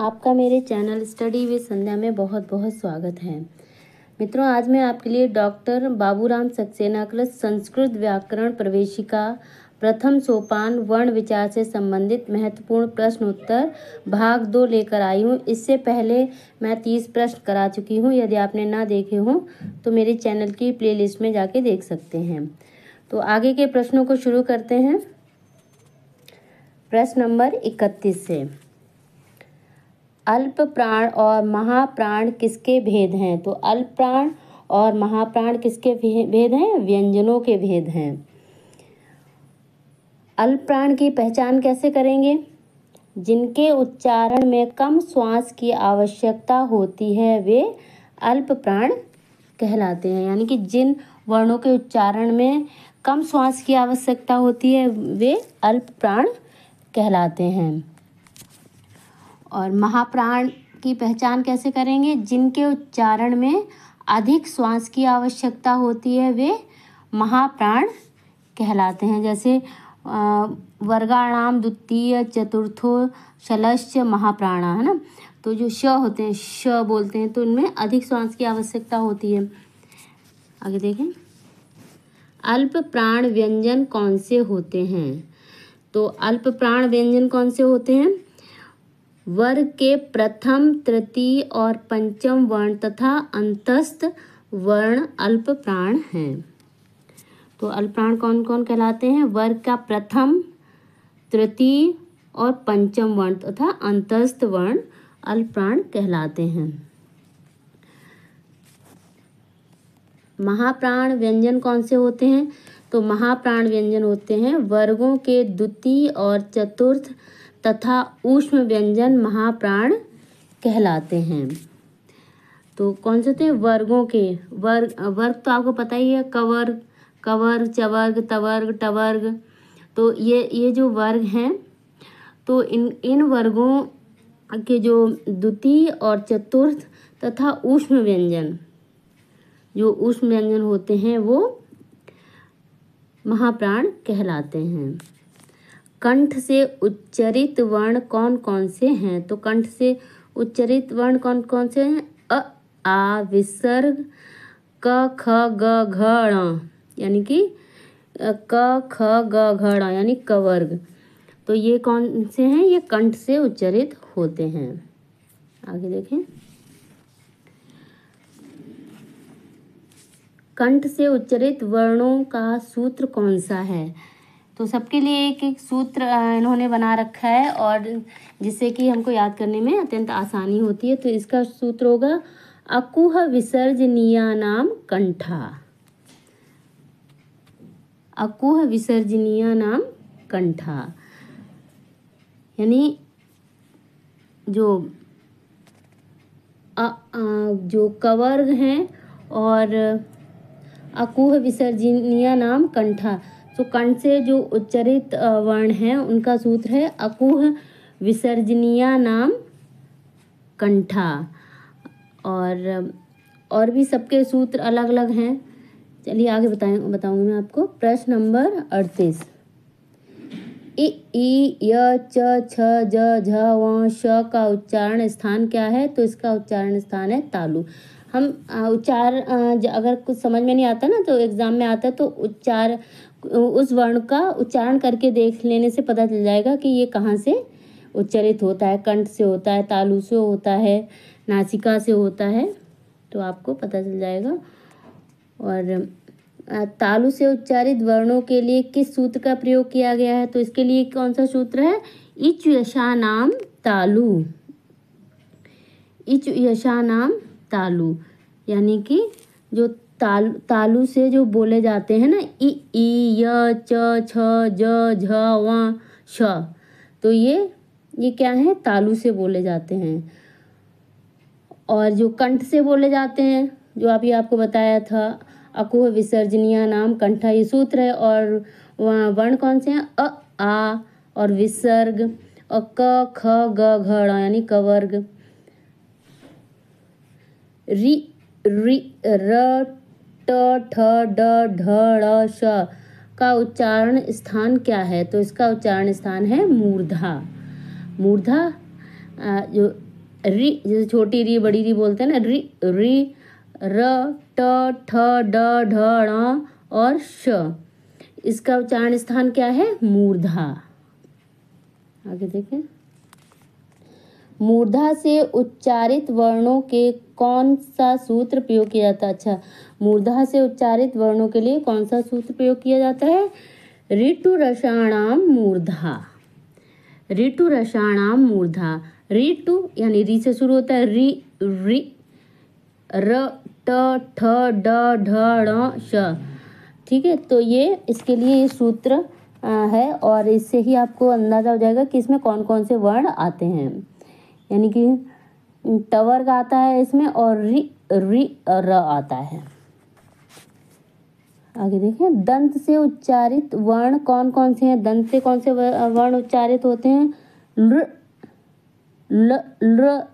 आपका मेरे channel study with संध्या में बहुत बहुत स्वागत है। मित्रों, आज मैं आपके लिए डॉक्टर बाबूराम सक्सेना कृत संस्कृत व्याकरण प्रवेशिका प्रथम सोपान वर्ण विचार से संबंधित महत्वपूर्ण प्रश्न उत्तर भाग 2 लेकर आई हूँ। इससे पहले मैं 30 प्रश्न करा चुकी हूँ। यदि आपने ना देखे हों तो मेरे चैनल की प्लेलिस्ट में जाके देख सकते हैं। तो आगे के प्रश्नों को शुरू करते हैं। प्रश्न नंबर 31 से, अल्प प्राण और महाप्राण किसके भेद हैं? तो अल्प प्राण और महाप्राण किसके भेद हैं? व्यंजनों के भेद हैं। अल्प प्राण की पहचान कैसे करेंगे? जिनके उच्चारण में कम श्वास की आवश्यकता होती है वे अल्प प्राण कहलाते हैं। यानी कि जिन वर्णों के उच्चारण में कम श्वास की आवश्यकता होती है वे अल्प प्राण कहलाते हैं। और महाप्राण की पहचान कैसे करेंगे? जिनके उच्चारण में अधिक श्वास की आवश्यकता होती है वे महाप्राण कहलाते हैं। जैसे वर्गाणाम द्वितीय चतुर्थो शलश्च महाप्राणा, है ना। तो जो श होते हैं, श बोलते हैं, तो उनमें अधिक श्वास की आवश्यकता होती है। आगे देखें, अल्प प्राण व्यंजन कौन से होते हैं? तो अल्प प्राण व्यंजन कौन से होते हैं? वर्ग के प्रथम, तृतीय और पंचम वर्ण तथा अंतस्थ वर्ण अल्प प्राण हैं। तो अल्प प्राण कौन कौन कहलाते हैं? वर्ग का प्रथम, तृतीय और पंचम वर्ण तथा अंतस्थ वर्ण अल्प प्राण कहलाते हैं। महाप्राण व्यंजन कौन से होते हैं? तो महाप्राण व्यंजन होते हैं वर्गों के द्वितीय और चतुर्थ तथा ऊष्म व्यंजन महाप्राण कहलाते हैं। तो कौन से होते हैं? वर्गों के वर्ग तो आपको पता ही है, कवर्ग, कवर्ग, चवर्ग, तवर्ग, टवर्ग। तो ये जो वर्ग हैं, तो इन वर्गों के जो द्वितीय और चतुर्थ तथा ऊष्म व्यंजन, जो ऊष्म व्यंजन होते हैं वो महाप्राण कहलाते हैं। कंठ से उच्चरित वर्ण कौन कौन से हैं? तो कंठ से उच्चरित वर्ण कौन कौन से हैं? अ, आ, विसर्ग, क, ख, ग, घ, ण, यानी कि क, ख, ग, घ, ण यानी कवर्ग। तो ये कौन से हैं? ये कंठ से उच्चरित होते हैं। आगे देखें, कंठ से उच्चरित वर्णों का सूत्र कौन सा है? तो सबके लिए एक एक सूत्र इन्होंने बना रखा है, और जिससे कि हमको याद करने में अत्यंत आसानी होती है। तो इसका सूत्र होगा अकुह विसर्जनीयानाम कंठा। अकुह विसर्जनीयानाम कंठा, यानी जो कवर्ग हैं और अकुह विसर्जनीयानाम कंठा, तो कंठ से जो उच्चरित वर्ण हैं उनका सूत्र है अकुह विसर्जनीयानाम कंठा। और भी सबके सूत्र अलग अलग हैं। चलिए आगे बताऊंगी मैं आपको। प्रश्न नंबर 38, इ, य, च, छ, ज, झ, व, श का उच्चारण स्थान क्या है? तो इसका उच्चारण स्थान है तालु। हम अगर कुछ समझ में नहीं आता ना, तो एग्जाम में आता है, तो उस वर्ण का उच्चारण करके देख लेने से पता चल जाएगा कि ये कहाँ से उच्चरित होता है। कंठ से होता है, तालु से होता है, नासिका से होता है, तो आपको पता चल जाएगा। और तालु से उच्चारित वर्णों के लिए किस सूत्र का प्रयोग किया गया है? तो इसके लिए कौन सा सूत्र है? इच यशानाम तालु। इच यशानाम तालु, यानी कि जो तालु से जो बोले जाते हैं ना, इ, य, च, छ, ज, झ, व, श, तो ये क्या है? तालु से बोले जाते हैं। और जो कंठ से बोले जाते हैं, जो अभी आपको बताया था, अकुह विसर्जनीयानाम कंठा, ये सूत्र है। और वर्ण कौन से हैं? अ, आ और विसर्ग, और क, ख, ग, घ, ण यानी कवर्ग। रि, र, ट, ठ, ड, ढ, ड़, श का उच्चारण स्थान क्या है? तो इसका उच्चारण स्थान है मूर्धा। मूर्धा जो री, जैसे छोटी री बड़ी री बोलते हैं ना, री री, र ट ठ ड ढ ण और श, इसका उच्चारण स्थान क्या है? मूर्धा। आगे देखें, मूर्धा से उच्चारित वर्णों के कौन सा सूत्र प्रयोग किया जाता है? अच्छा, मूर्धा से उच्चारित वर्णों के लिए कौन सा सूत्र प्रयोग किया जाता है? ऋतु रसाणाम मूर्धा, ऋतु रसाणाम मूर्धा। ऋतु यानी री से शुरू होता है, री री, र ट ठ ड ढ ण श, ठीक है। तो ये इसके लिए ये सूत्र है और इससे ही आपको अंदाजा हो जाएगा कि इसमें कौन कौन से वर्ण आते हैं। यानी कि टवर्ग आता है इसमें और री री र आता है। आगे देखें, दंत से उच्चारित वर्ण कौन कौन से हैं? दंत से कौन से वर्ण उच्चारित होते हैं? ल ल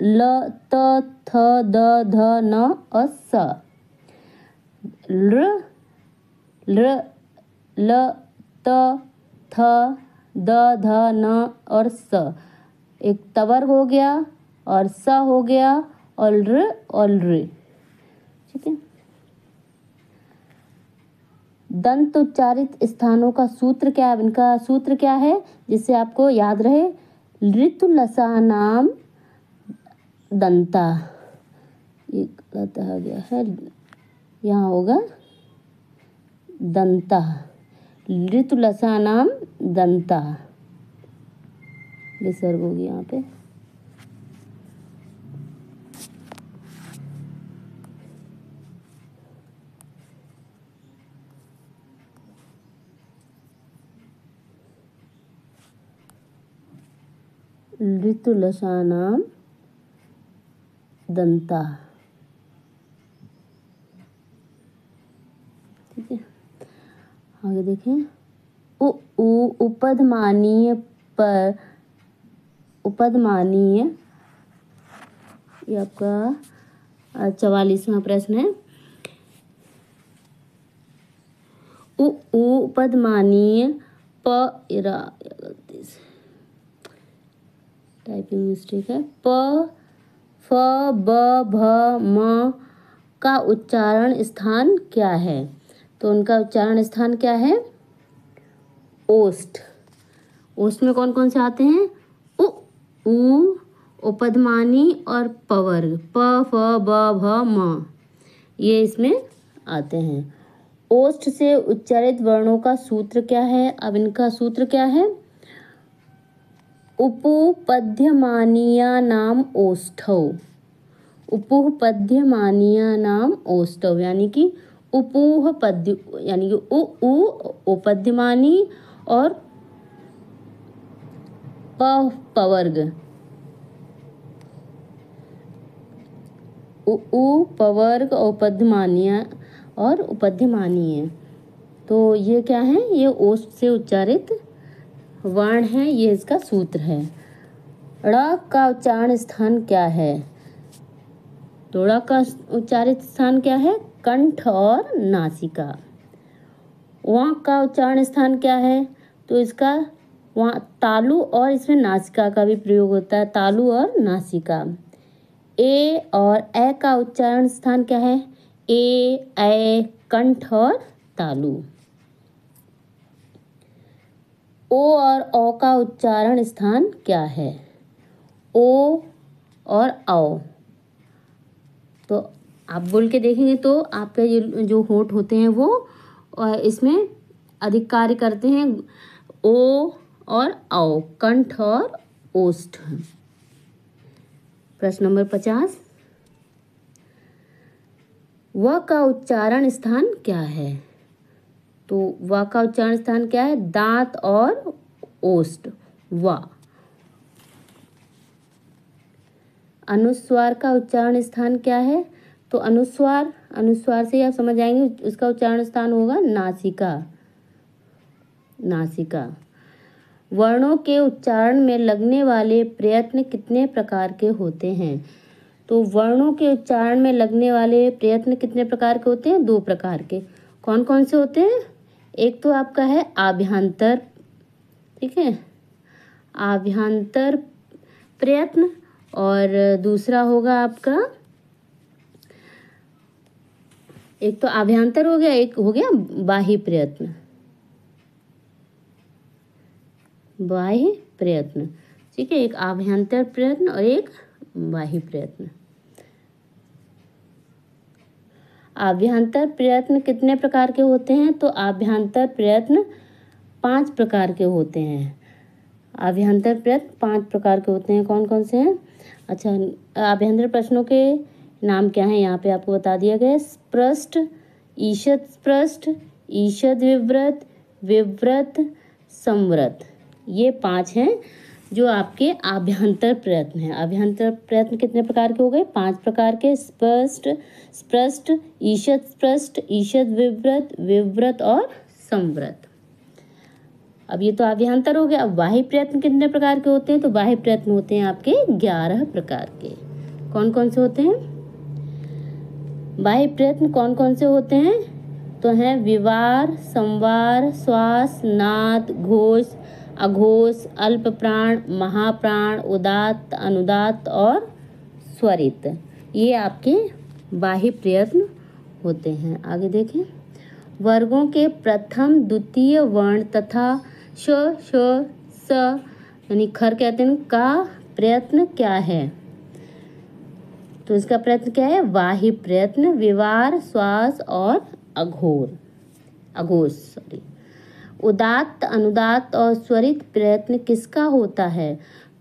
ल त थ द ध न और स। ल ल त थ द ध न और स, एक तवर्ग हो गया और स हो गया और र, ठीक है। दंत उच्चारित स्थानों का सूत्र क्या है? इनका सूत्र क्या है जिससे आपको याद रहे? ऋतु लसानाम दंता, ये गलत आ गया है, यहाँ होगा दंता, ऋतु लसानाम दंता, विसर्ग होगी यहाँ पे। ऋतु लसानाम दंता, ठीक है। आगे देखें, उपधमानीय पर, उपधमानीय, ये आपका 44वां प्रश्न है। उपधमानीय प, गलती से टाइपिंग मिस्टेक है, प फ ब भ म का उच्चारण स्थान क्या है? तो उनका उच्चारण स्थान क्या है? ओष्ठ। ओष्ठ में कौन कौन से आते हैं? उ ऊ, उपधमानी और पवर्ग, प फ ब भ म, ये इसमें आते हैं। ओष्ठ से उच्चारित वर्णों का सूत्र क्या है? अब इनका सूत्र क्या है? उपोपध्यमानीयानाम ओष्ठौ, उपोपध्यमानीयानाम ओष्ठौ, यानी कि उपोह पद्य, यानी कि उ उपध्यमानी और प पवर्ग, उ पवर्ग उपध्यमानीय और उपध्यमानीय। तो ये क्या है? ये ओष्ठ से उच्चारित वर्ण है, ये इसका सूत्र है। ड़ का उच्चारण स्थान क्या है? तो ड़ का उच्चारित स्थान क्या है? कंठ और नासिका। व का उच्चारण स्थान क्या है? तो इसका वहाँ तालु और इसमें नासिका का भी प्रयोग होता है, तालु और नासिका। ए और ए का उच्चारण स्थान क्या है? ए कंठ और तालु। ओ और औ का उच्चारण स्थान क्या है? ओ और औ। तो आप बोल के देखेंगे तो आपके ये जो होंठ होते हैं वो इसमें अधिक कार्य करते हैं। ओ और औ, कंठ और ओष्ठ। प्रश्न नंबर 50, व का उच्चारण स्थान क्या है? तो व का उच्चारण स्थान क्या है? दांत और ओष्ठ, व। अनुस्वार का उच्चारण स्थान क्या है? तो अनुस्वार, अनुस्वार से आप समझ जाएंगे उसका उच्चारण स्थान होगा नासिका, नासिका। वर्णों के उच्चारण में लगने वाले प्रयत्न कितने प्रकार के होते हैं? तो वर्णों के उच्चारण में लगने वाले प्रयत्न कितने प्रकार के होते हैं? 2 प्रकार के। कौन कौन से होते हैं? एक तो आपका है आभ्यंतर, ठीक है, आभ्यंतर प्रयत्न, और दूसरा होगा आपका, एक तो आभ्यंतर हो गया, एक हो गया बाह्य प्रयत्न। बाह्य प्रयत्न, ठीक है, एक आभ्यंतर प्रयत्न और एक बाह्य प्रयत्न। आभ्यंतर प्रयत्न कितने प्रकार के होते हैं? तो आभ्यंतर प्रयत्न 5 प्रकार के होते हैं। आभ्यंतर प्रयत्न 5 प्रकार के होते हैं। कौन कौन से हैं? अच्छा, आभ्यंतर प्रश्नों के नाम क्या हैं यहाँ पे आपको बता दिया गया है। स्पृष्ट, ईषद स्पृष्ट, ईषद विव्रत, विव्रत, संव्रत, ये 5 हैं जो आपके आभ्यंतर प्रयत्न हैं। आभ्यंतर प्रयत्न कितने प्रकार के हो गए? 5 प्रकार के। स्पष्ट, स्पृष्ट, ईषद स्पृष्ट, ईषद विव्रत, विव्रत और संव्रत। अब ये तो आभ्यंतर हो गया। अब बाह्य प्रयत्न कितने प्रकार के होते हैं? तो बाह्य प्रयत्न होते हैं आपके 11 प्रकार के। कौन कौन से होते हैं बाह्य प्रयत्न? कौन कौन से होते हैं? तो हैं विवार, संवार, श्वास, नाद, घोष, अघोष, अल्प प्राण, महाप्राण, उदात्त, अनुदात्त और स्वरित, ये आपके बाह्य प्रयत्न होते हैं। आगे देखें, वर्गों के प्रथम द्वितीय वर्ण तथा श, श, स यानी खर कहते हैं का प्रयत्न क्या है? तो इसका प्रयत्न क्या है? बाह्य प्रयत्न, विवार, श्वास और अघोष। उदात्त, अनुदात्त और स्वरित प्रयत्न किसका होता है?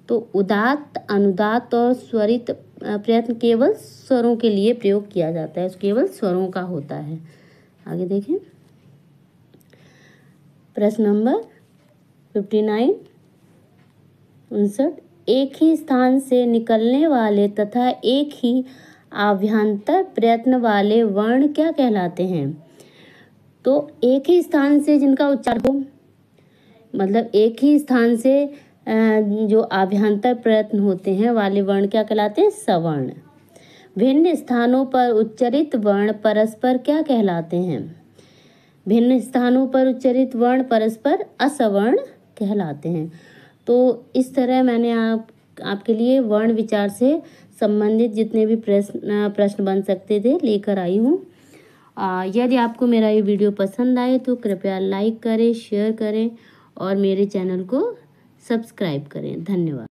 तो उदात्त, अनुदात्त और स्वरित प्रयत्न केवल स्वरों के लिए प्रयोग किया जाता है, केवल स्वरों का होता है। आगे देखें, प्रश्न नंबर 59, 59, एक ही स्थान से निकलने वाले तथा एक ही आभ्यंतर प्रयत्न वाले वर्ण क्या कहलाते हैं? तो एक ही स्थान से जिनका उच्चार हो, मतलब एक ही स्थान से जो आभ्यंतर प्रयत्न होते हैं वाले वर्ण क्या कहलाते हैं? सवर्ण। भिन्न स्थानों पर उच्चरित वर्ण परस्पर क्या कहलाते हैं? भिन्न स्थानों पर उच्चरित वर्ण परस्पर असवर्ण कहलाते हैं। तो इस तरह मैंने आपके लिए वर्ण विचार से संबंधित जितने भी प्रश्न बन सकते थे लेकर आई हूँ। यदि आपको मेरा ये वीडियो पसंद आए तो कृपया लाइक करें, शेयर करें और मेरे चैनल को सब्सक्राइब करें। धन्यवाद।